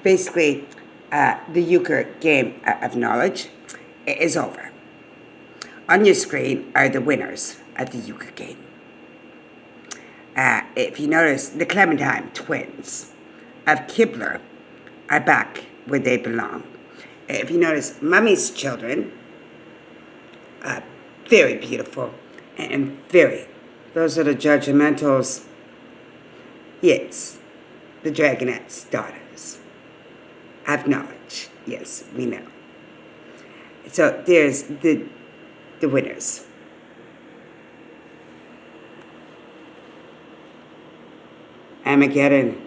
Basically, the euchre game of knowledge is over. On your screen are the winners of the euchre game. If you notice, the Clementine twins of Kibler are back where they belong. If you notice, Mummy's children, very beautiful and those are the judgmentals. Yes, the dragonette's daughters have knowledge. Yes, we know. So there's the winners. Armegadon,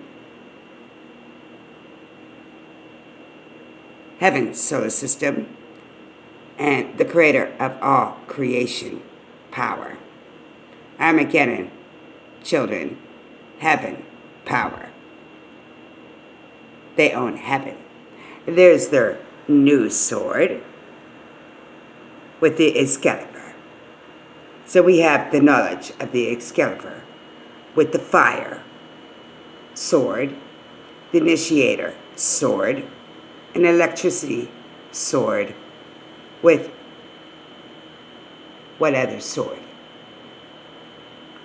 Heaven's solar system, and the creator of all creation power. Armageddon, children, heaven, power. They own heaven. There's their new sword with the Excalibur. So we have the knowledge of the Excalibur with the fire sword, the initiator sword, an electricity sword with what other sword?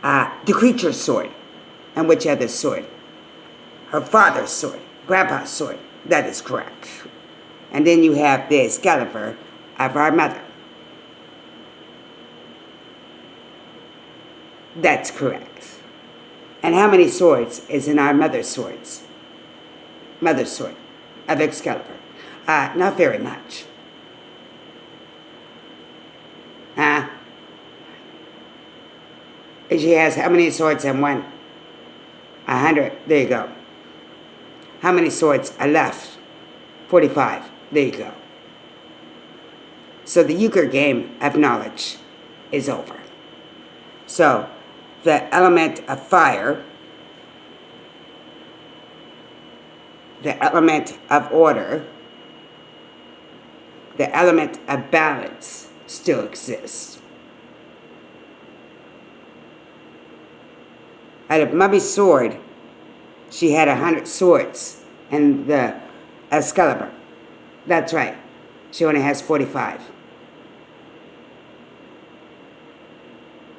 The creature's sword. And which other sword? Her father's sword, grandpa's sword. That is correct. And then you have the Excalibur of our mother. That's correct. And how many swords is in our mother's swords? Mother's sword of Excalibur. Not very much. She has how many swords in one? 100. There you go. How many swords are left? 45. There you go. So the euchre game of knowledge is over. So the element of fire, the element of order, the element of balance still exists. Out of Mummy's sword, she had 100 swords, and the Excalibur. That's right. She only has 45.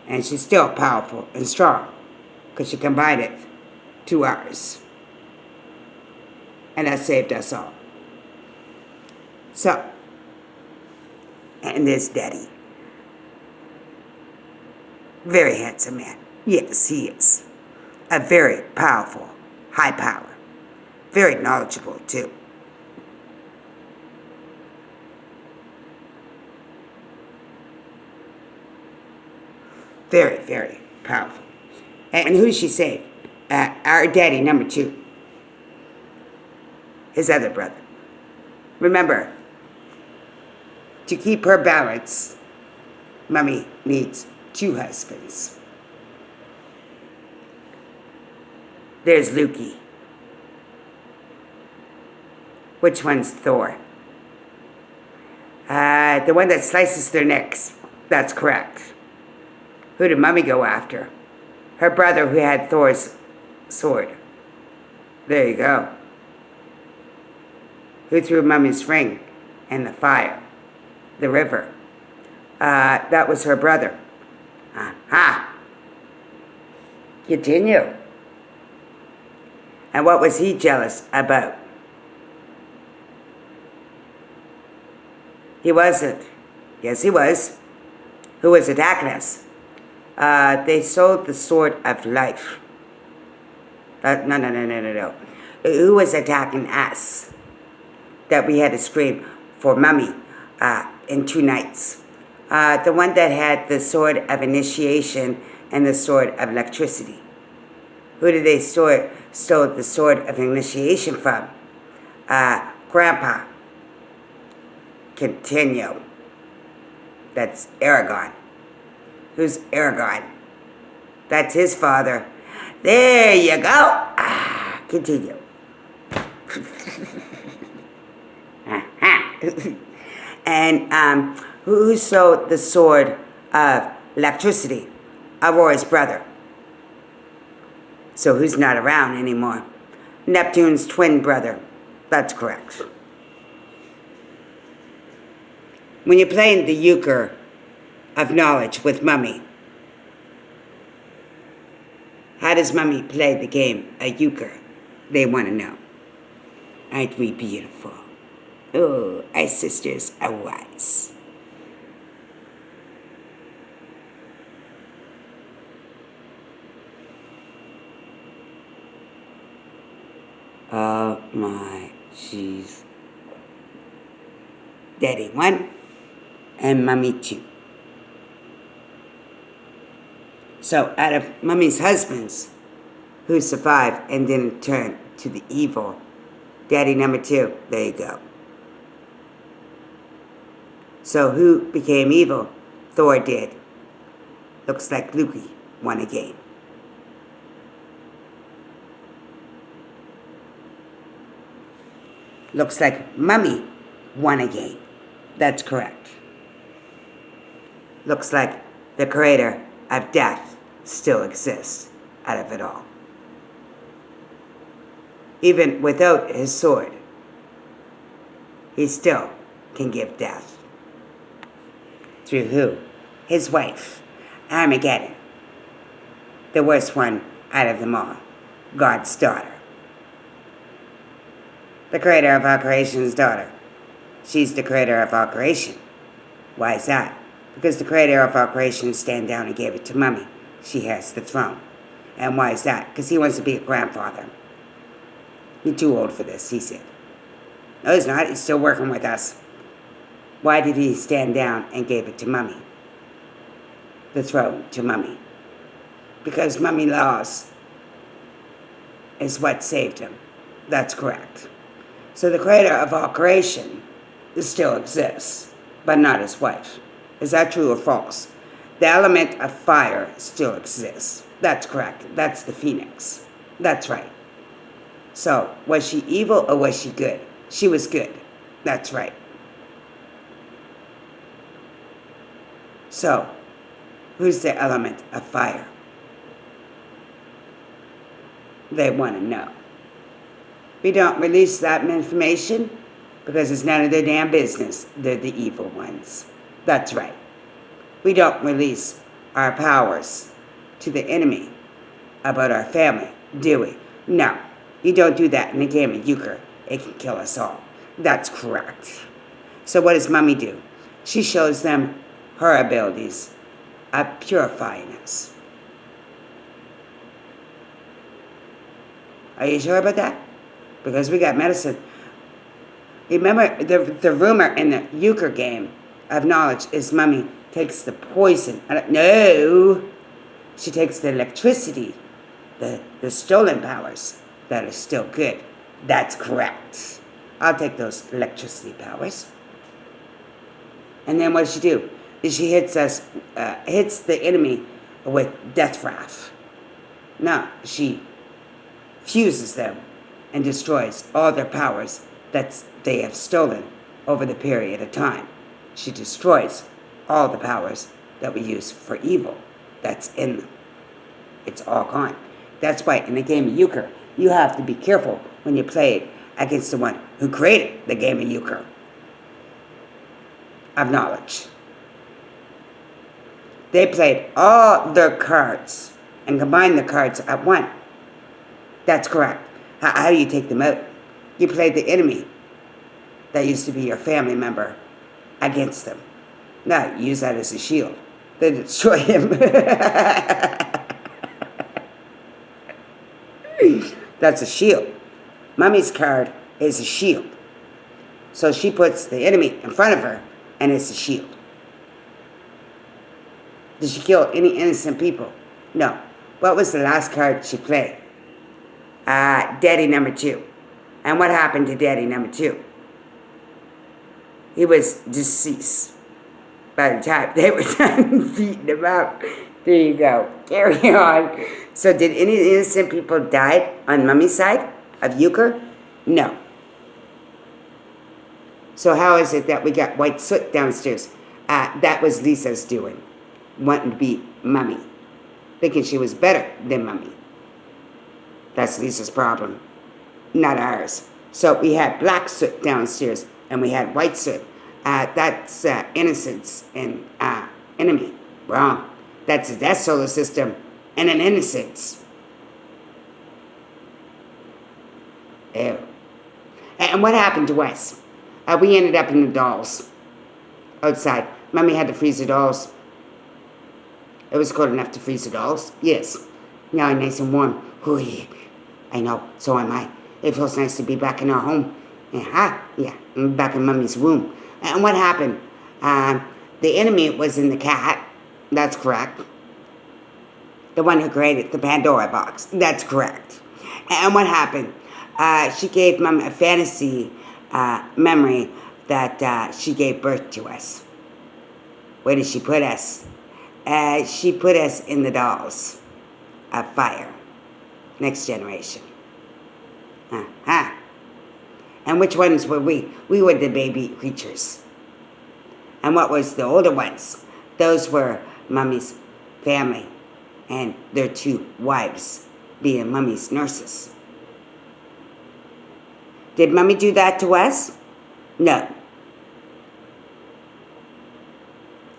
And she's still powerful and strong, because she combined it 2 hours. And that saved us all. So, and there's Daddy. Very handsome man. Yes, he is. A very powerful, high power. Very knowledgeable, too. Very powerful. And who did she save? Our daddy, number 2. His other brother. Remember, to keep her balance, Mummy needs 2 husbands. There's Lukey. Which one's Thor? The one that slices their necks. That's correct. Who did Mummy go after? Her brother who had Thor's sword. There you go. Who threw Mummy's ring in the fire? The river. That was her brother. Aha. Continue. And what was he jealous about? He wasn't. Yes, he was. Who was attacking us? They sold the sword of life. No. Who was attacking us? That we had to scream for Mummy in 2 nights. The one that had the sword of initiation and the sword of electricity. Who did they stole the sword of initiation from? Grandpa. Continue. That's Aragorn. Who's Aragorn? That's his father. There you go. Continue. And who stole the sword of electricity? Aurora's brother. So who's not around anymore? Neptune's twin brother, That's correct. When you're playing the euchre of knowledge with Mummy, how does Mummy play the game of euchre? They want to know. Aren't we beautiful? Oh, our sisters are wise. Oh my jeez. Daddy 1 and Mummy 2. So out of Mummy's husbands who survived and didn't turn to the evil, Daddy number 2, there you go. So who became evil? Thor did. Looks like Loki won again. Looks like Mummy won again. That's correct. Looks like the creator of death still exists out of it all. Even without his sword, he still can give death. Through who? His wife, Armegadon. The worst one out of them all. God's daughter. The creator of all creation's daughter. She's the creator of all creation. Why is that? Because the creator of all creation stand down and gave it to Mummy. She has the throne. And why is that? Because he wants to be a grandfather. You're too old for this, he said. No, he's not. He's still working with us. Why did he stand down and gave it to Mummy? The throne to Mummy. Because Mummy laws is what saved him. That's correct. So the creator of all creation still exists, but not his wife. Is that true or false? The element of fire still exists. That's correct. That's the phoenix. That's right. So, was she evil or was she good? She was good. That's right. So, who's the element of fire? They want to know. We don't release that information because it's none of their damn business. They're the evil ones. That's right. We don't release our powers to the enemy about our family, do we? No. You don't do that in a game of euchre. It can kill us all. That's correct. So what does Mummy do? She shows them her abilities of purifying us. Are you sure about that? Because we got medicine. Remember, the rumor in the euchre game of knowledge is Mummy takes the poison. No! She takes the electricity, the stolen powers that are still good. That's correct. I'll take those electricity powers. And then what does she do? She hits the enemy with death wrath. No, she fuses them and destroys all their powers that they have stolen over the period of time. She destroys all the powers that we use for evil that's in them. It's all gone. That's why in the game of euchre, you have to be careful when you play it against the one who created the game of euchre of knowledge. They played all their cards and combined the cards at one. That's correct. How do you take them out? You play the enemy that used to be your family member against them. Now, use that as a shield. They destroy him. That's a shield. Mummy's card is a shield. So she puts the enemy in front of her, and it's a shield. Did she kill any innocent people? No. What was the last card she played? Daddy number 2. And what happened to Daddy number 2? He was deceased by the time they were done beating him up. There you go. Carry on. So did any innocent people die on Mummy's side of euchre? No. So how is it that we got white soot downstairs? That was Lisa's doing. Wanting to be Mummy. Thinking she was better than Mummy. That's Lisa's problem. Not ours. So we had black soot downstairs, and we had white soot. That's innocence and enemy. Wrong. That's a death solar system and an innocence. Ew. And what happened to us? We ended up in the dolls outside. Mommy had to freeze the dolls. It was cold enough to freeze the dolls. Yes. Now I'm nice and warm. Ooh, yeah. I know. So am I. It feels nice to be back in our home. Yeah. I'm back in Mommy's womb. And what happened? The enemy was in the cat. That's correct. The one who created the Pandora box. That's correct. And what happened? She gave Mom a fantasy memory that she gave birth to us. Where did she put us? She put us in the dolls of fire. Next generation. And which ones were we? We were the baby creatures. And what was the older ones? Those were Mommy's family and their 2 wives, being Mommy's nurses. Did Mommy do that to us? No.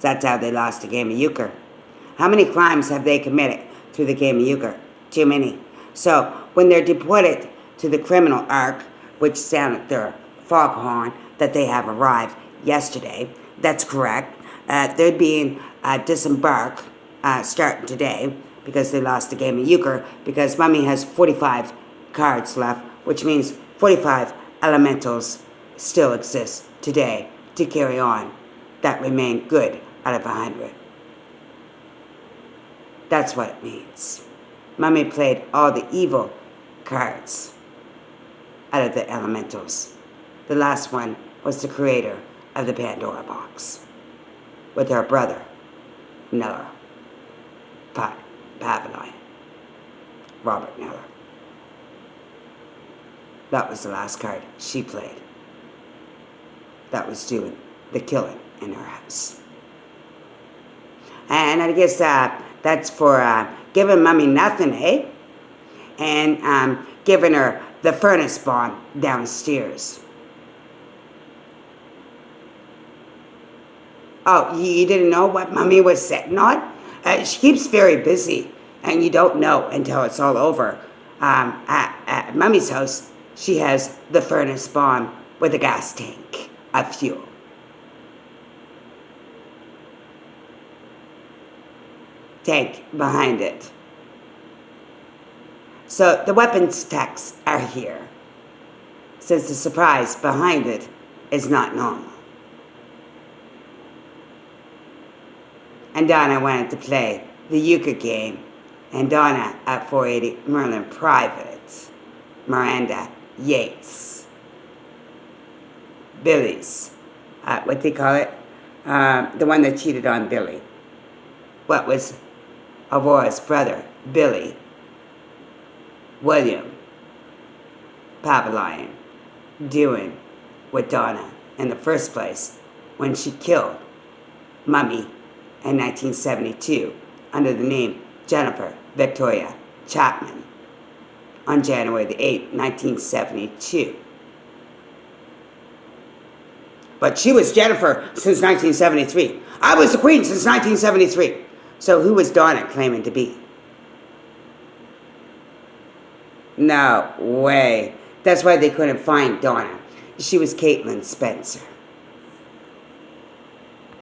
That's how they lost the game of euchre. How many crimes have they committed through the game of euchre? Too many. So when they're deported to the criminal arc, which sounded their foghorn that they have arrived yesterday, that's correct. They're being disembarked starting today because they lost the game of euchre, because Mommy has 45 cards left, which means 45 elementals still exist today to carry on that remain good out of 100. That's what it means. Mommy played all the evil cards out of the elementals. The last one was the creator of the Pandora box with her brother, Neller, Pavilion, Robert Neller. That was the last card she played. That was doing the killing in her house. And I guess that's for giving Mommy nothing, eh? And giving her the furnace bomb downstairs. Oh, you didn't know what Mommy was sitting on? She keeps very busy, and you don't know until it's all over. At Mommy's house, she has the furnace bomb with a gas tank of fuel. Tank behind it. So the weapons techs are here, since the surprise behind it is not normal. And Donna wanted to play the euchre game, and Donna at 480 Merlin Private, Miranda Yates, Billy's, what they call it, the one that cheated on Billy. What was Aurora's brother, Billy, William Pavilion, doing with Donna in the first place when she killed Mommy in 1972 under the name Jennifer Victoria Chapman on January the 8th, 1972. But she was Jennifer since 1973. I was the queen since 1973. So who was Donna claiming to be? No way. That's why they couldn't find Donna. She was Caitlin Spencer.